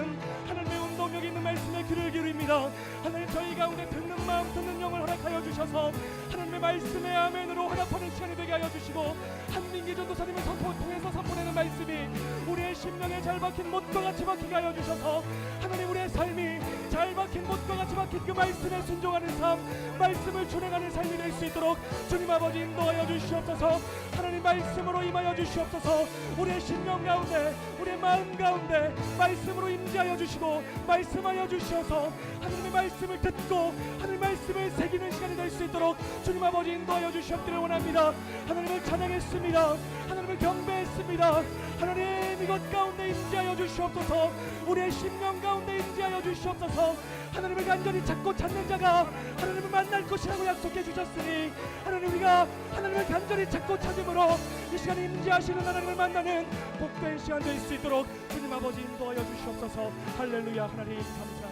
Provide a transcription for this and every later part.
하는 하나님의 운동력 있는 말씀에 귀를 기울입니다. 하나님 저희 가운데 듣는 마음 듣는 영을 허락하여 주셔서 하나님의 말씀에 아멘으로 화답하는 시간이 되게 하여 주시고 한민기 전도사님의 통해서 선포되는 말씀이 우리의 심령에 잘 박힌 못과 같이 박히게 하여 주셔서 하나님 우리의 삶이 잘 박힌 못과 같이 박힌 그 말씀에 순종하는 삶, 말씀을 준행하는 삶이 될 수 있도록 주님 아버지 인도하여 주시옵소서. 하나님 말씀으로 임하여 주시옵소서. 우리의 심령 가운데 우리의 마음 가운데 말씀으로 임재하여 주시고 말씀하여 주셔서 하나님의 말씀을 듣고 하나님의 말씀을 새기는 시간이 될 수 있도록 주님 아버지 인도하여 주시옵기를 원합니다. 하나님을 찬양했습니다. 하나님을 경배했습니다. 하나님 이것 가운데 임재하여 주시옵소서. 우리의 심령 가운데 임재하여 주시옵소서. 하나님을 간절히 찾고 찾는 자가 하나님을 만날 것이라고 약속해 주셨으니 하나님 우리가 하나님을 간절히 찾고 찾음으로 이 시간에 임재하시는 하나님을 만나는 복된 시간 될 수 있도록 주님 아버지 인도하여 주시옵소서. 할렐루야. 하나님 감사합니다.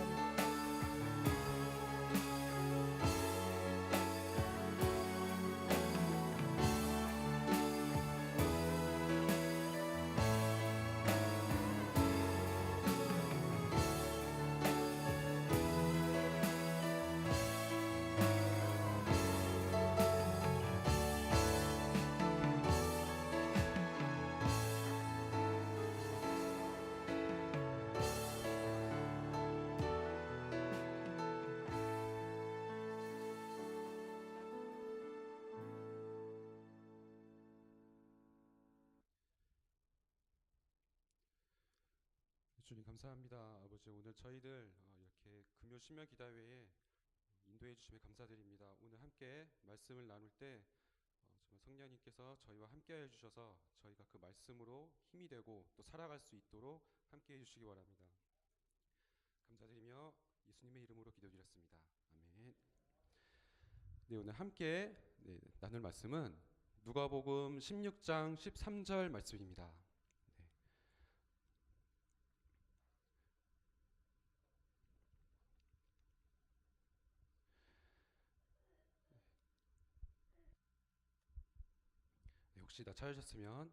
주님 감사합니다. 아버지 오늘 저희들 이렇게 금요 심야 기다회에 인도해 주심에 감사드립니다. 오늘 함께 말씀을 나눌 때 정말 성령님께서 저희와 함께해 주셔서 저희가 그 말씀으로 힘이 되고 또 살아갈 수 있도록 함께해 주시기 바랍니다. 감사드리며 예수님의 이름으로 기도드렸습니다. 아멘. 네, 오늘 함께 나눌 말씀은 누가복음 16장 13절 말씀입니다. 혹시 다 찾으셨으면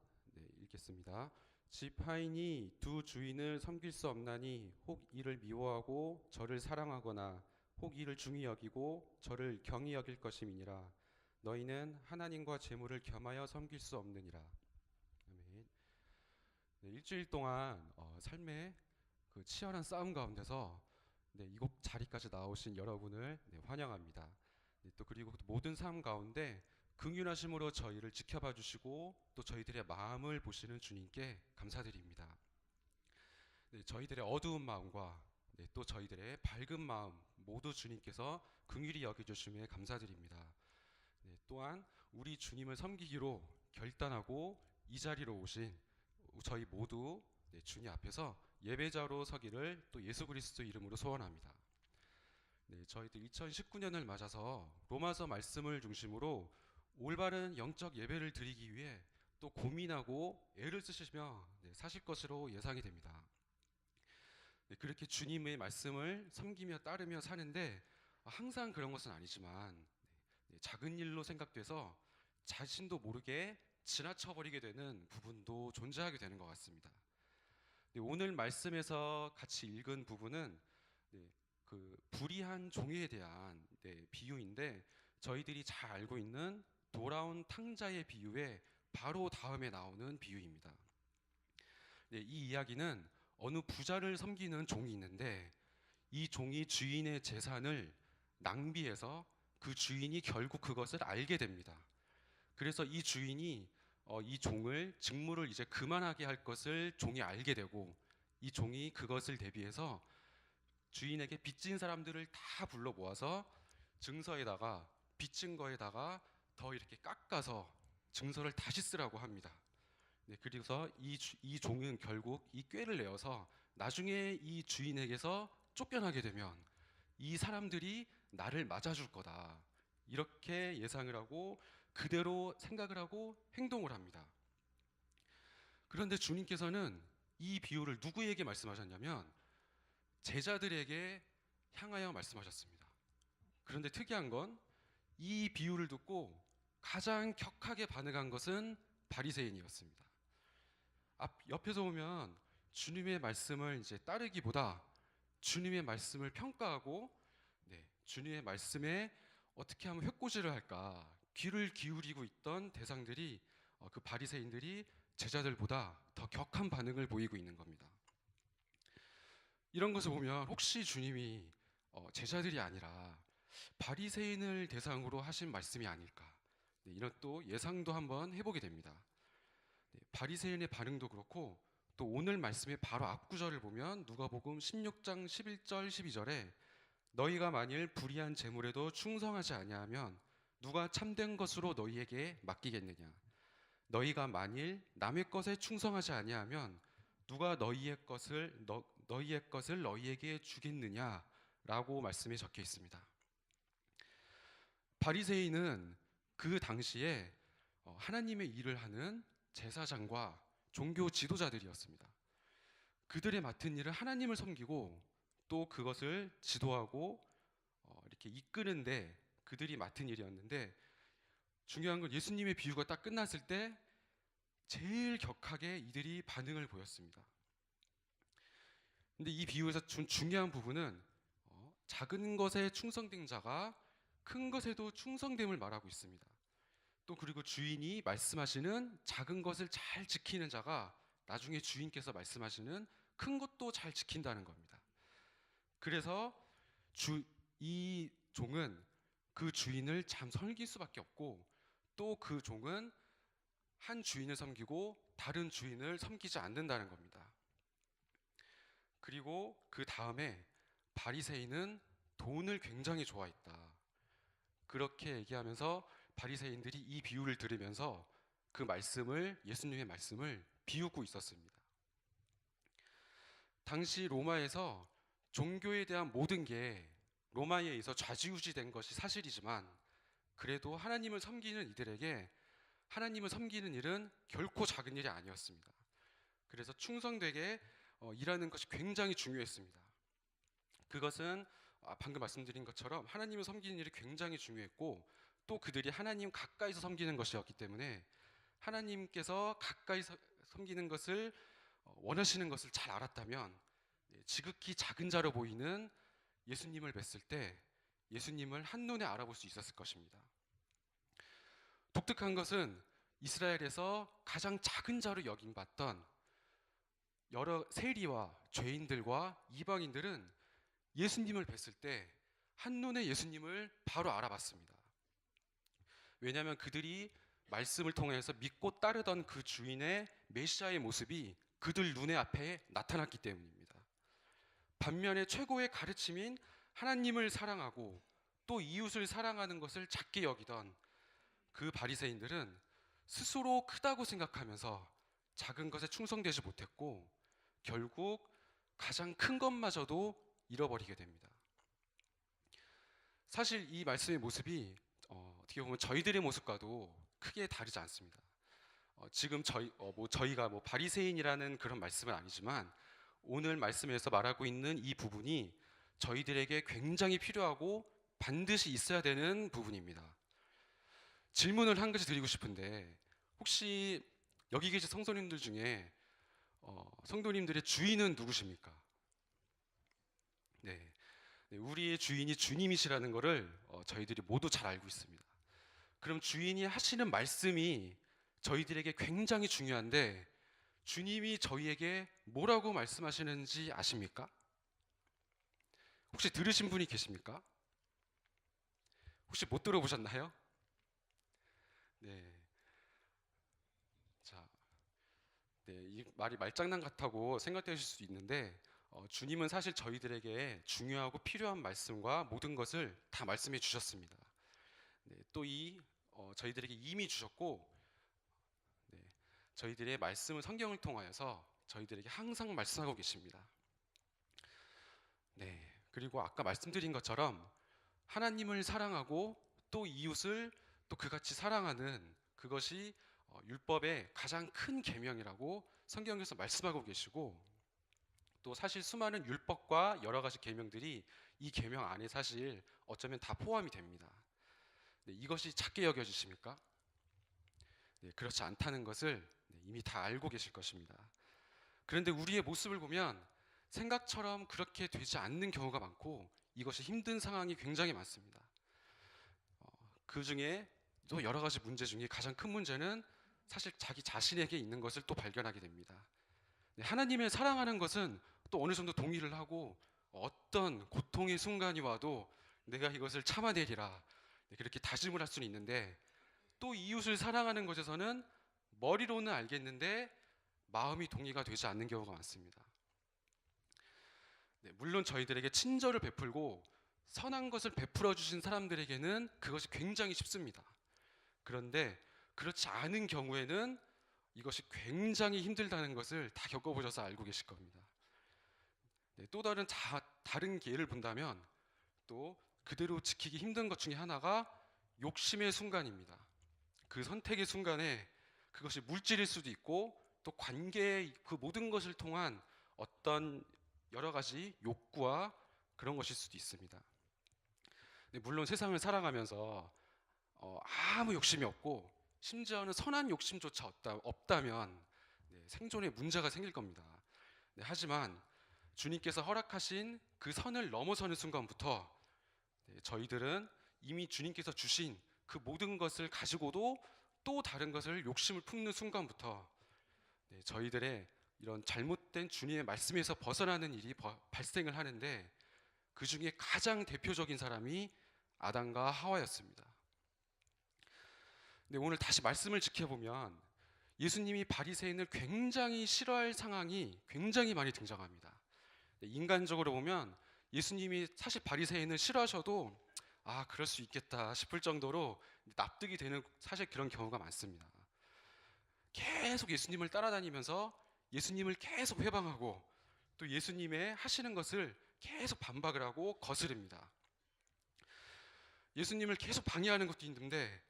읽겠습니다. 집 하인이 두 주인을 섬길 수 없나니 혹 이를 미워하고 저를 사랑하거나 혹 이를 중히 여기고 저를 경히 여길 것임이니라. 너희는 하나님과 재물을 겸하여 섬길 수 없느니라. 아멘. 일주일 동안 삶의 그 치열한 싸움 가운데서 이곳 자리까지 나오신 여러분을 환영합니다. 또 그리고 모든 삶 가운데 긍휼하심으로 저희를 지켜봐 주시고 또 저희들의 마음을 보시는 주님께 감사드립니다. 저희들의 어두운 마음과 또 저희들의 밝은 마음 모두 주님께서 긍휼히 여겨주심에 감사드립니다. 또한 우리 주님을 섬기기로 결단하고 이 자리로 오신 저희 모두 주님 앞에서 예배자로 서기를 또 예수 그리스도 이름으로 소원합니다. 저희들 2019년을 맞아서 로마서 말씀을 중심으로 올바른 영적 예배를 드리기 위해 또 고민하고 애를 쓰시며 사실 것으로 예상이 됩니다. 그렇게 주님의 말씀을 섬기며 따르며 사는데 항상 그런 것은 아니지만 작은 일로 생각돼서 자신도 모르게 지나쳐버리게 되는 부분도 존재하게 되는 것 같습니다. 오늘 말씀에서 같이 읽은 부분은 그 불의한 종에 대한 비유인데 저희들이 잘 알고 있는 돌아온 탕자의 비유에 바로 다음에 나오는 비유입니다. 이 이야기는 어느 부자를 섬기는 종이 있는데 이 종이 주인의 재산을 낭비해서 그 주인이 결국 그것을 알게 됩니다. 그래서 이 주인이 이 종을 직무를 이제 그만하게 할 것을 종이 알게 되고 이 종이 그것을 대비해서 주인에게 빚진 사람들을 다 불러 모아서 증서에다가 빚진 거에다가 더 이렇게 깎아서 증서를 다시 쓰라고 합니다. 그래서 이 종은 결국 이 꾀를 내어서 나중에 이 주인에게서 쫓겨나게 되면 이 사람들이 나를 맞아줄 거다 이렇게 예상을 하고 그대로 생각을 하고 행동을 합니다. 그런데 주님께서는 이 비유를 누구에게 말씀하셨냐면 제자들에게 향하여 말씀하셨습니다. 그런데 특이한 건 이 비유를 듣고 가장 격하게 반응한 것은 바리새인이었습니다. 옆에서 보면 주님의 말씀을 이제 따르기보다 주님의 말씀을 평가하고 주님의 말씀에 어떻게 하면 홑꼬지를 할까 귀를 기울이고 있던 대상들이 그 바리새인들이 제자들보다 더 격한 반응을 보이고 있는 겁니다. 이런 것을 보면 혹시 주님이 제자들이 아니라 바리새인을 대상으로 하신 말씀이 아닐까, 이런 또 예상도 한번 해보게 됩니다. 바리새인의 반응도 그렇고 또 오늘 말씀의 바로 앞구절을 보면 누가복음 16장 11절 12절에 너희가 만일 불의한 재물에도 충성하지 아니하면 누가 참된 것으로 너희에게 맡기겠느냐, 너희가 만일 남의 것에 충성하지 아니하면 누가 너희의 것을 너희에게 주겠느냐라고 말씀이 적혀 있습니다. 바리새인은 그 당시에 하나님의 일을 하는 제사장과 종교 지도자들이었습니다. 그들의 맡은 일은 하나님을 섬기고 또 그것을 지도하고 이렇게 이끄는데 그들이 맡은 일이었는데, 중요한 건 예수님의 비유가 딱 끝났을 때 제일 격하게 이들이 반응을 보였습니다. 근데 이 비유에서 중요한 부분은 작은 것에 충성된 자가 큰 것에도 충성됨을 말하고 있습니다. 또 그리고 주인이 말씀하시는 작은 것을 잘 지키는 자가 나중에 주인께서 말씀하시는 큰 것도 잘 지킨다는 겁니다. 그래서 이 종은 그 주인을 참 섬길 수밖에 없고 또 그 종은 한 주인을 섬기고 다른 주인을 섬기지 않는다는 겁니다. 그리고 그 다음에 바리새인은 돈을 굉장히 좋아했다, 그렇게 얘기하면서 바리새인들이 이 비유를 들으면서 그 말씀을, 예수님의 말씀을 비웃고 있었습니다. 당시 로마에서 종교에 대한 모든 게 로마에 의해서 좌지우지된 것이 사실이지만 그래도 하나님을 섬기는 이들에게 하나님을 섬기는 일은 결코 작은 일이 아니었습니다. 그래서 충성되게 일하는 것이 굉장히 중요했습니다. 그것은 방금 말씀드린 것처럼 하나님을 섬기는 일이 굉장히 중요했고 또 그들이 하나님 가까이서 섬기는 것이었기 때문에 하나님께서 가까이 섬기는 것을 원하시는 것을 잘 알았다면 지극히 작은 자로 보이는 예수님을 뵀을 때 예수님을 한눈에 알아볼 수 있었을 것입니다. 독특한 것은 이스라엘에서 가장 작은 자로 여김받던 여러 세리와 죄인들과 이방인들은 예수님을 뵀을 때 한눈에 예수님을 바로 알아봤습니다. 왜냐하면 그들이 말씀을 통해서 믿고 따르던 그 주인의 메시아의 모습이 그들 눈에 앞에 나타났기 때문입니다. 반면에 최고의 가르침인 하나님을 사랑하고 또 이웃을 사랑하는 것을 작게 여기던 그 바리새인들은 스스로 크다고 생각하면서 작은 것에 충성되지 못했고 결국 가장 큰 것마저도 잃어버리게 됩니다. 사실 이 말씀의 모습이 어떻게 보면 저희들의 모습과도 크게 다르지 않습니다. 지금 저희가 바리새인이라는 그런 말씀은 아니지만 오늘 말씀에서 말하고 있는 이 부분이 저희들에게 굉장히 필요하고 반드시 있어야 되는 부분입니다. 질문을 한 가지 드리고 싶은데 혹시 여기 계신 성도님들 중에 성도님들의 주인은 누구십니까? 네, 우리의 주인이 주님이시라는 것을 저희들이 모두 잘 알고 있습니다. 그럼 주인이 하시는 말씀이 저희들에게 굉장히 중요한데 주님이 저희에게 뭐라고 말씀하시는지 아십니까? 혹시 들으신 분이 계십니까? 혹시 못 들어보셨나요? 네. 자, 이 말이 말장난 같다고 생각되실 수도 있는데 주님은 사실 저희들에게 중요하고 필요한 말씀과 모든 것을 다 말씀해 주셨습니다. 또 저희들에게 이미 주셨고 저희들의 말씀을 성경을 통하여서 저희들에게 항상 말씀하고 계십니다. 그리고 아까 말씀드린 것처럼 하나님을 사랑하고 또 이웃을 또 그같이 사랑하는 그것이 율법의 가장 큰 계명이라고 성경에서 말씀하고 계시고 또 사실 수많은 율법과 여러 가지 계명들이 이 계명 안에 사실 어쩌면 다 포함이 됩니다. 이것이 작게 여겨지십니까? 그렇지 않다는 것을 이미 다 알고 계실 것입니다. 그런데 우리의 모습을 보면 생각처럼 그렇게 되지 않는 경우가 많고 이것이 힘든 상황이 굉장히 많습니다. 그 중에 또 여러 가지 문제 중에 가장 큰 문제는 사실 자기 자신에게 있는 것을 또 발견하게 됩니다. 네, 하나님을 사랑하는 것은 또 어느 정도 동의를 하고 어떤 고통의 순간이 와도 내가 이것을 참아내리라, 네, 그렇게 다짐을 할 수는 있는데 또 이웃을 사랑하는 것에서는 머리로는 알겠는데 마음이 동의가 되지 않는 경우가 많습니다. 네, 물론 저희들에게 친절을 베풀고 선한 것을 베풀어 주신 사람들에게는 그것이 굉장히 쉽습니다. 그런데 그렇지 않은 경우에는 이것이 굉장히 힘들다는 것을 다 겪어보셔서 알고 계실 겁니다. 네, 또 다른 예를 본다면 또 그대로 지키기 힘든 것 중에 하나가 욕심의 순간입니다. 그 선택의 순간에 그것이 물질일 수도 있고 또 관계의 그 모든 것을 통한 어떤 여러 가지 욕구와 그런 것일 수도 있습니다. 네, 물론 세상을 살아가면서 아무 욕심이 없고 심지어는 선한 욕심조차 없다면 네, 생존에 문제가 생길 겁니다. 네, 하지만 주님께서 허락하신 그 선을 넘어서는 순간부터 네, 저희들은 이미 주님께서 주신 그 모든 것을 가지고도 또 다른 것을 욕심을 품는 순간부터 네, 저희들의 이런 잘못된 주님의 말씀에서 벗어나는 일이 발생을 하는데 그 중에 가장 대표적인 사람이 아담과 하와였습니다. 네, 오늘 다시 말씀을 지켜보면 예수님이 바리새인을 굉장히 싫어할 상황이 굉장히 많이 등장합니다. 네, 인간적으로 보면 예수님이 사실 바리새인을 싫어하셔도 그럴 수 있겠다 싶을 정도로 납득이 되는 사실 그런 경우가 많습니다. 계속 예수님을 따라다니면서 예수님을 계속 회방하고 또 예수님의 하시는 것을 계속 반박을 하고 거스릅니다. 예수님을 계속 방해하는 것도 힘든데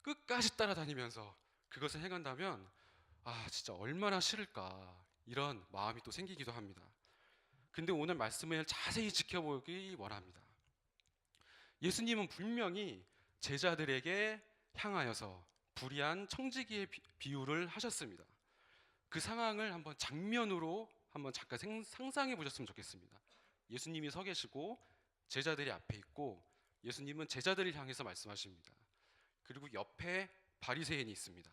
끝까지 따라다니면서 그것을 행한다면 진짜 얼마나 싫을까 이런 마음이 또 생기기도 합니다. 근데 오늘 말씀을 자세히 지켜보기 원합니다. 예수님은 분명히 제자들에게 향하여서 불의한 청지기의 비유를 하셨습니다. 그 상황을 한번 장면으로 한번 잠깐 상상해 보셨으면 좋겠습니다. 예수님이 서 계시고 제자들이 앞에 있고 예수님은 제자들을 향해서 말씀하십니다. 그리고 옆에 바리새인이 있습니다.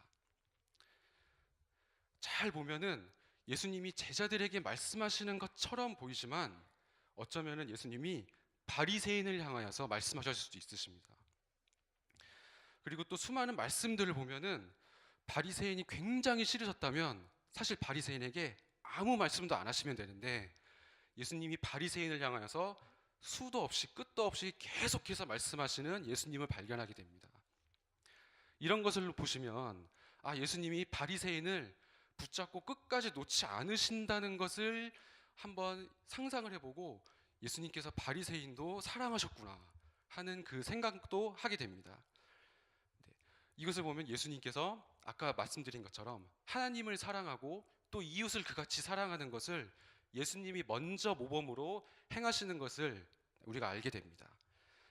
잘 보면은 예수님이 제자들에게 말씀하시는 것처럼 보이지만 어쩌면은 예수님이 바리새인을 향하여서 말씀하셨을 수도 있으십니다. 그리고 또 수많은 말씀들을 보면은 바리새인이 굉장히 싫으셨다면 사실 바리새인에게 아무 말씀도 안 하시면 되는데 예수님이 바리새인을 향하여서 수도 없이 끝도 없이 계속해서 말씀하시는 예수님을 발견하게 됩니다. 이런 것을 보시면 예수님이 바리새인을 붙잡고 끝까지 놓지 않으신다는 것을 한번 상상을 해보고 예수님께서 바리새인도 사랑하셨구나 하는 그 생각도 하게 됩니다. 네, 이것을 보면 예수님께서 아까 말씀드린 것처럼 하나님을 사랑하고 또 이웃을 그같이 사랑하는 것을 예수님이 먼저 모범으로 행하시는 것을 우리가 알게 됩니다.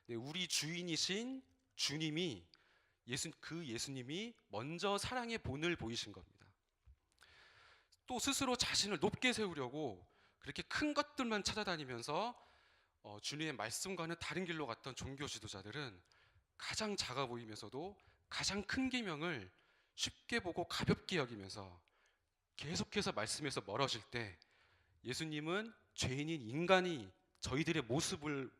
네, 우리 주인이신 주님이 예수님이 먼저 사랑의 본을 보이신 겁니다. 또 스스로 자신을 높게 세우려고 그렇게 큰 것들만 찾아다니면서 주님의 말씀과는 다른 길로 갔던 종교 지도자들은 가장 작아 보이면서도 가장 큰 계명을 쉽게 보고 가볍게 여기면서 계속해서 말씀에서 멀어질 때 예수님은 죄인인 인간이 저희들의 모습을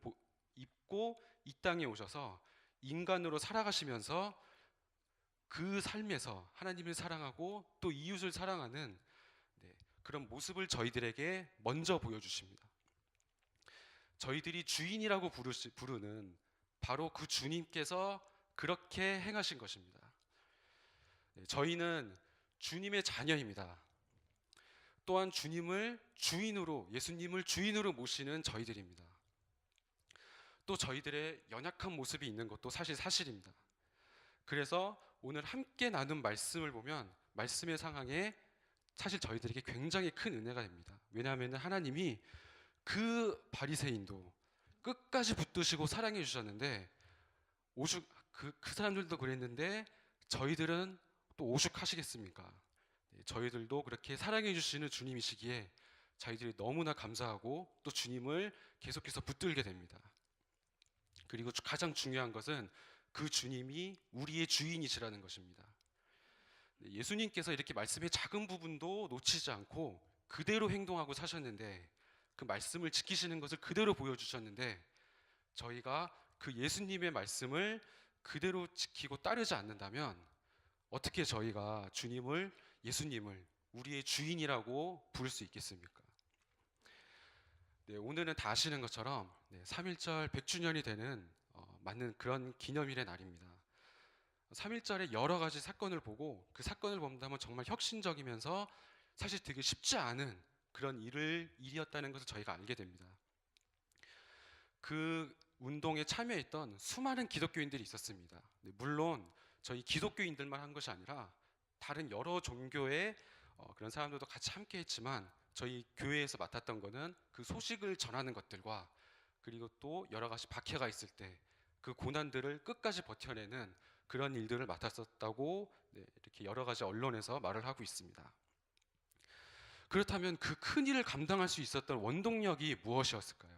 입고 이 땅에 오셔서 인간으로 살아가시면서 그 삶에서 하나님을 사랑하고 또 이웃을 사랑하는 그런 모습을 저희들에게 먼저 보여주십니다. 저희들이 주인이라고 부르는 바로 그 주님께서 그렇게 행하신 것입니다. 저희는 주님의 자녀입니다. 또한 주님을 주인으로, 예수님을 주인으로 모시는 저희들입니다. 또 저희들의 연약한 모습이 있는 것도 사실입니다. 그래서 오늘 함께 나눈 말씀을 보면 말씀의 상황에 사실 저희들에게 굉장히 큰 은혜가 됩니다. 왜냐하면 하나님이 그 바리새인도 끝까지 붙드시고 사랑해 주셨는데 그 사람들도 그랬는데 저희들은 또 오죽하시겠습니까? 저희들도 그렇게 사랑해 주시는 주님이시기에 저희들이 너무나 감사하고 또 주님을 계속해서 붙들게 됩니다. 그리고 가장 중요한 것은 그 주님이 우리의 주인이시라는 것입니다. 예수님께서 이렇게 말씀의 작은 부분도 놓치지 않고 그대로 행동하고 사셨는데, 그 말씀을 지키시는 것을 그대로 보여주셨는데, 저희가 그 예수님의 말씀을 그대로 지키고 따르지 않는다면 어떻게 저희가 주님을, 예수님을 우리의 주인이라고 부를 수 있겠습니까? 오늘은 다 아시는 것처럼 3.1절 100주년이 되는 맞는 그런 기념일의 날입니다. 3.1절의 여러 가지 사건을 보고 그 사건을 본다면 정말 혁신적이면서 사실 되게 쉽지 않은 그런 일이었다는 것을 저희가 알게 됩니다. 그 운동에 참여했던 수많은 기독교인들이 있었습니다. 물론 저희 기독교인들만 한 것이 아니라 다른 여러 종교의 그런 사람들도 같이 함께 했지만, 저희 교회에서 맡았던 거는 그 소식을 전하는 것들과, 그리고 또 여러 가지 박해가 있을 때 그 고난들을 끝까지 버텨내는 그런 일들을 맡았었다고 이렇게 여러 가지 언론에서 말을 하고 있습니다. 그렇다면 그 큰 일을 감당할 수 있었던 원동력이 무엇이었을까요?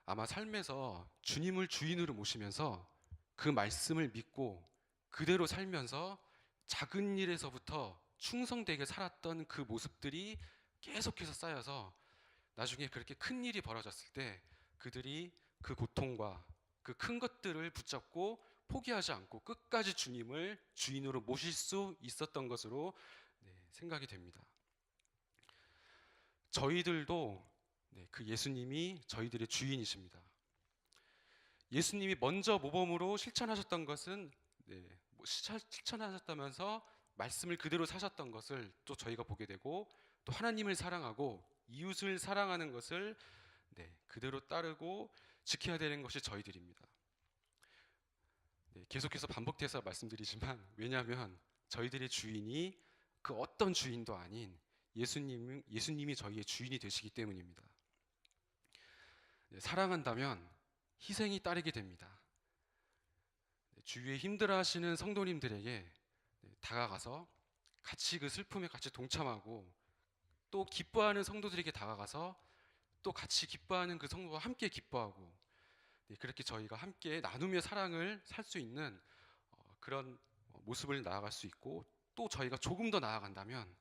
아마 삶에서 주님을 주인으로 모시면서 그 말씀을 믿고 그대로 살면서 작은 일에서부터 충성되게 살았던 그 모습들이 계속해서 쌓여서 나중에 그렇게 큰 일이 벌어졌을 때 그들이 그 고통과 그 큰 것들을 붙잡고 포기하지 않고 끝까지 주님을 주인으로 모실 수 있었던 것으로 생각이 됩니다. 저희들도 그 예수님이 저희들의 주인이십니다. 예수님이 먼저 모범으로 실천하셨던 것은 실천하셨다면서 말씀을 그대로 사셨던 것을 또 저희가 보게 되고, 또 하나님을 사랑하고 이웃을 사랑하는 것을 그대로 따르고 지켜야 되는 것이 저희들입니다. 계속해서 반복해서 말씀드리지만, 왜냐하면 저희들의 주인이 그 어떤 주인도 아닌 예수님이 저희의 주인이 되시기 때문입니다. 사랑한다면 희생이 따르게 됩니다. 주위에 힘들어하시는 성도님들에게 다가가서 같이 그 슬픔에 같이 동참하고, 또 기뻐하는 성도들에게 다가가서 또 같이 기뻐하는 그 성도와 함께 기뻐하고, 그렇게 저희가 함께 나누며 사랑을 살 수 있는 그런 모습을 나아갈 수 있고, 또 저희가 조금 더 나아간다면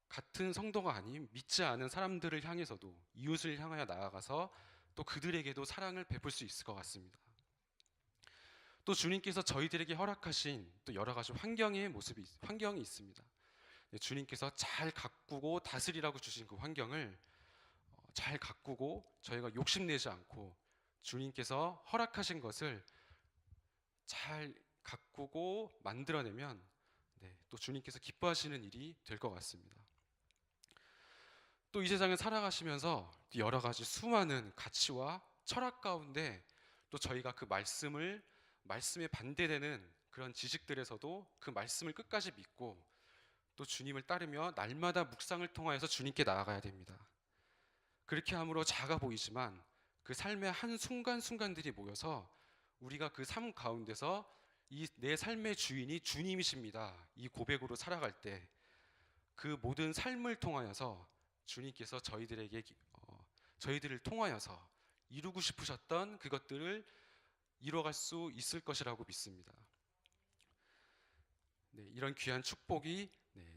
같은 성도가 아닌 믿지 않은 사람들을 향해서도, 이웃을 향하여 나아가서 또 그들에게도 사랑을 베풀 수 있을 것 같습니다. 또 주님께서 저희들에게 허락하신 또 여러 가지 환경이 있습니다. 주님께서 잘 가꾸고 다스리라고 주신 그 환경을 잘 가꾸고 저희가 욕심내지 않고 주님께서 허락하신 것을 잘 가꾸고 만들어내면 또 주님께서 기뻐하시는 일이 될 것 같습니다. 또 이 세상을 살아가시면서 여러 가지 수많은 가치와 철학 가운데 또 저희가 그 말씀에 반대되는 그런 지식들에서도 그 말씀을 끝까지 믿고 또 주님을 따르며 날마다 묵상을 통하여서 주님께 나아가야 됩니다. 그렇게 함으로 작아 보이지만 그 삶의 한 순간순간들이 모여서 우리가 그 삶 가운데서 이 내 삶의 주인이 주님이십니다, 이 고백으로 살아갈 때 그 모든 삶을 통하여서 주님께서 저희들을 통하여서 이루고 싶으셨던 그것들을 이뤄갈 수 있을 것이라고 믿습니다. 이런 귀한 축복이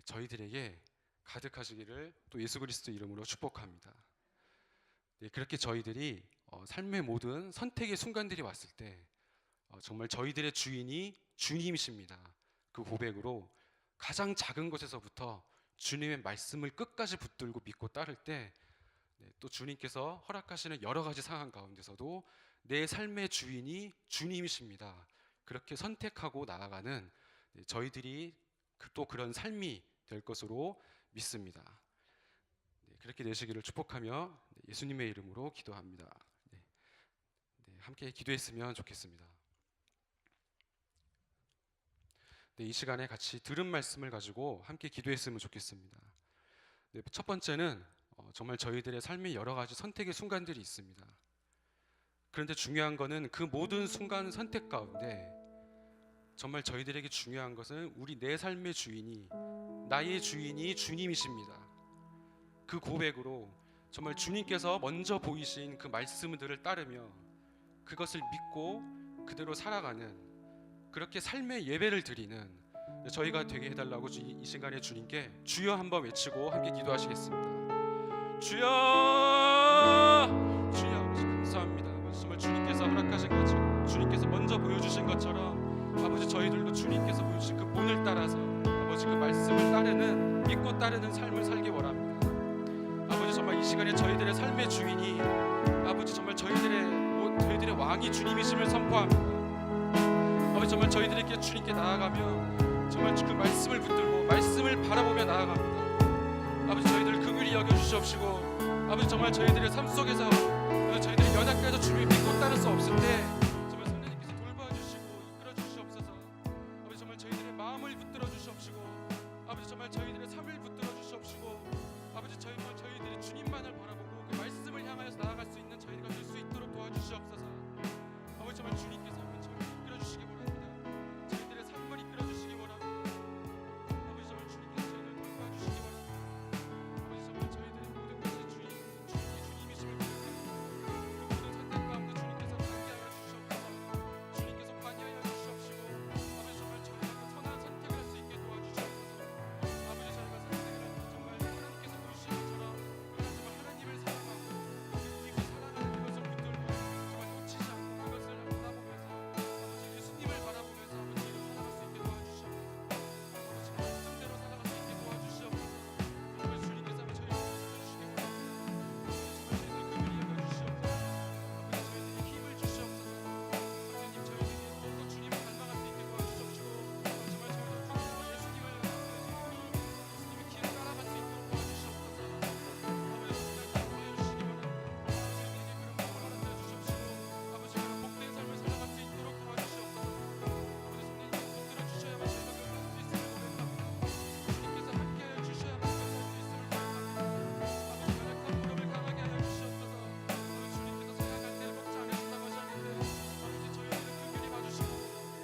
저희들에게 가득하시기를 또 예수 그리스도 이름으로 축복합니다. 그렇게 저희들이 삶의 모든 선택의 순간들이 왔을 때 정말 저희들의 주인이 주님이십니다, 그 고백으로 가장 작은 것에서부터 주님의 말씀을 끝까지 붙들고 믿고 따를 때 또 주님께서 허락하시는 여러 가지 상황 가운데서도 내 삶의 주인이 주님이십니다, 그렇게 선택하고 나아가는 저희들이 또 그런 삶이 될 것으로 믿습니다. 그렇게 되시기를 축복하며 예수님의 이름으로 기도합니다. 함께 기도했으면 좋겠습니다. 이 시간에 같이 들은 말씀을 가지고 함께 기도했으면 좋겠습니다. 첫 번째는 정말 저희들의 삶의 여러 가지 선택의 순간들이 있습니다. 그런데 중요한 것은 그 모든 순간 선택 가운데 정말 저희들에게 중요한 것은 우리 내 삶의 주인이, 나의 주인이 주님이십니다. 그 고백으로 정말 주님께서 먼저 보이신 그 말씀들을 따르며 그것을 믿고 그대로 살아가는, 그렇게 삶의 예배를 드리는 저희가 되게 해달라고 이 시간에 주님께 주여 한번 외치고 함께 기도하시겠습니다. 주여, 주여 아버지 감사합니다. 아버지 정말 주님께서 허락하신 것처럼, 주님께서 먼저 보여주신 것처럼 아버지 저희들도 주님께서 보여주신 그 본을 따라서 아버지 그 말씀을 따르는, 믿고 따르는 삶을 살기 원합니다. 아버지 정말 이 시간에 저희들의 삶의 주인이, 아버지 정말 저희들의 왕이 주님이심을 선포합니다. 아버지 정말 저희들에게 주님께 나아가며 정말 그 말씀을 붙들고 말씀을 바라보며 나아갑니다. 아버지 저희들 긍휼히 여겨주시옵시고, 아버지 정말 저희들의 삶 속에서 아버지 저희들이 연약해서 주님을 믿고 따를 수 없을 때 정말 성령님께서 돌봐주시고 이끌어 주시옵소서. 아버지 정말 저희들의 마음을 붙들어 주시옵시고, 아버지 정말 저희들의 삶을 붙들어 주시옵시고, 아버지 저희들이 주님만을 바라보고 그 말씀을 향하여서 나아갈 수 있는 저희가 될 수 있도록 도와주시옵소서. 아버지 정말 주님께서 저희를 이끌어 주시기 바랍니다. 저희들의 삶을 이끌어 주시기 바랍니다. 아버지 정말 주님께서 저희를 돌봐주시기 바랍니다. 아버지 정말 저희들의 모든 것이 주님이심을 고백합니다. 그 모든 선택 가운데 주님께서 관여하여 주시옵소서. 주님께서 관여하여 주시옵시고, 아버지 정말 저희가 그 선한 선택을 할 수 있게 도와주시옵소서. 아버지 저희가 선택을 할 때 정말 하나님께서 보시는 것처럼 정말 하나님을 사랑하고 주님을 사랑하는 그것을 붙들고 정말 놓치지 않고 그것을 바라보면서 아버지 예수님을 바라보면서 아버지 이를 살아갈 수 있게 도와주시옵소서. 아버지 말씀대로 살아갈 수 있게 도와주시옵소서. 정말 주님께서 저희를 붙들어주시기 바랍니다. 정말 저희들 긍휼히 여겨주시옵소서. 아버지 저희들에게 힘을 주시옵소서. 선생님 저희들이 더욱더 주님을 닮아갈 수 있게 도와주시옵시고, 정말 저희들 예수님을 길을 따라갈 수 있도록 도와주시옵소서. 아버지 정말 도와주시기 바랍니다. 저희들에게 그런 마음을 허락해 주시옵시고, 아버지 그런 복된 삶을 살아갈 수 있도록 도와주시옵소서. 아버지 성령님 붙들어 주셔야만 저희가 그럴 수 있음을 고백합니다. 주님께서 함께하여 주셔야만 그럴 수 있음을 고백합니다. 아버지 연약한 무릎을 강하게 하여 주시옵소서. 아버지 주님께서 사랑할 때를 먹지 않으신다고 하셨는데 아버지 저희들을 긍휼히 봐주시고,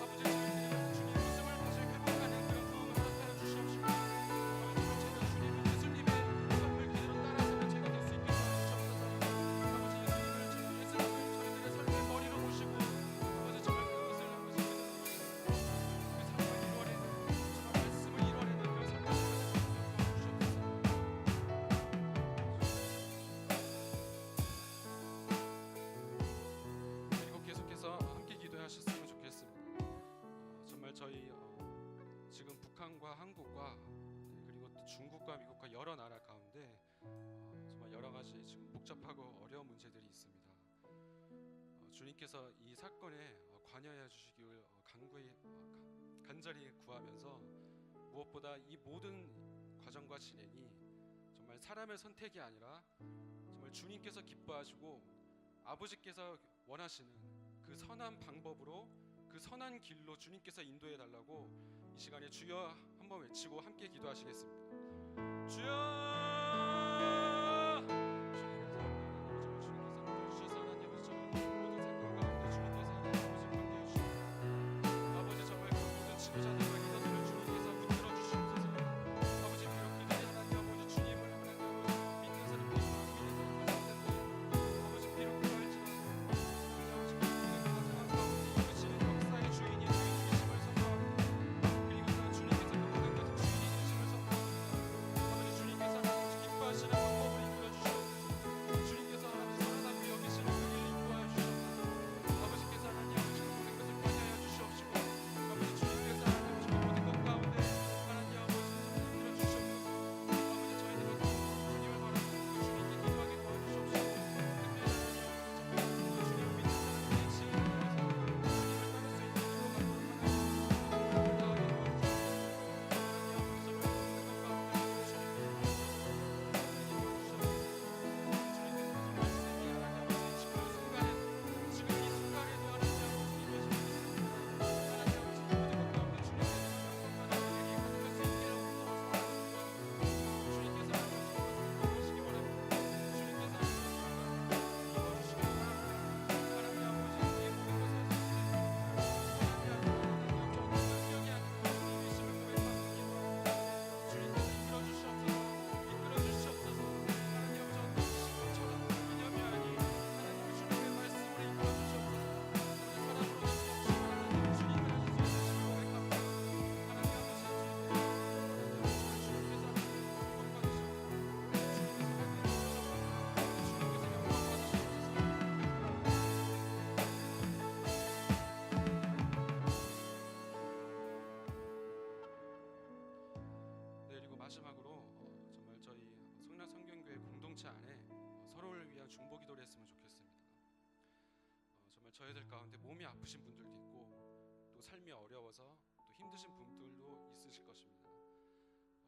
아버지 저희들이 주님 웃음을 다시 회복하는 그런 부흥을 허락하여 주시옵시고, 아버지 정말 제가 주님을 예수님의 삶을 그대로 따라서는 제가 될 수 있게 도와주시옵소서. 아버지 예수님을 저희들의 삶의 머리로 모시고 아버지 정말 그것을 아버지 그 삶을 이루어내는, 정말 말씀을 이루어내는 그런 삶을 살아갈 수 있도록 도와주시옵소서. 그리고 계속해서 함께 기도하셨으면 좋겠습니다. 정말 저희 지금 북한과 한국과 그리고 또 중국과 미국과 여러 나라 가운데 정말 여러 가지 지금 복잡하고 어려운 문제들이 있습니다. 주님께서 이 사건에 관여해 주시기를 간절히 구하면서, 무엇보다 이 모든 과정과 진행이 정말 사람의 선택이 아니라 정말 주님께서 기뻐하시고 아버지께서 원하시는 그 선한 방법으로, 그 선한 길로 주님께서 인도해 달라고 이 시간에 주여 한번 외치고 함께 기도하시겠습니다. 주여! 주님께서 하나님 아버지 모든 사건 가운데 주님께서 아버지 관계해 주시고, 아버지 정말 그 모든 지도자들과 리더들을 주님께서 붙들어 주시옵소서. 아버지 비록 그들이 하나님 아버지 주님을 하나님 아버지 믿는 사람들이 믿는 사람들이 아버지 비록 그러할지라도 아버지 그 모든 상황 가운데 이끄시는 역사의 주인이 주님이심을 선포합니다. 그리고 주님께서 그 모든 것의 주인이 되심을 선포합니다. 아버지 주님께서 중보 기도를 했으면 좋겠습니다. 정말 저희들 가운데 몸이 아프신 분들도 있고 또 삶이 어려워서 또 힘드신 분들도 있으실 것입니다.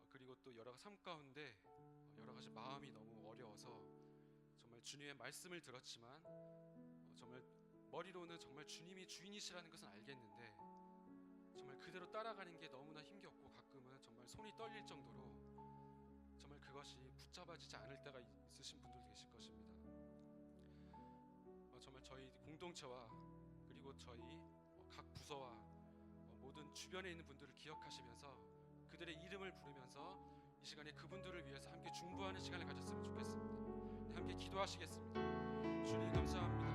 그리고 또 여러 가지 삶 가운데 여러 가지 마음이 너무 어려워서 정말 주님의 말씀을 들었지만 정말 머리로는 정말 주님이 주인이시라는 것은 알겠는데 정말 그대로 따라가는 게 너무나 힘겹고 가끔은 정말 손이 떨릴 정도로 정말 그것이 붙잡아지지 않을 때가 있으신 분들도 계실 것입니다. 정말 저희 공동체와 그리고 저희 각 부서와 모든 주변에 있는 분들을 기억하시면서 그들의 이름을 부르면서 이 시간에 그분들을 위해서 함께 중보하는 시간을 가졌으면 좋겠습니다. 함께 기도하시겠습니다. 주님 감사합니다.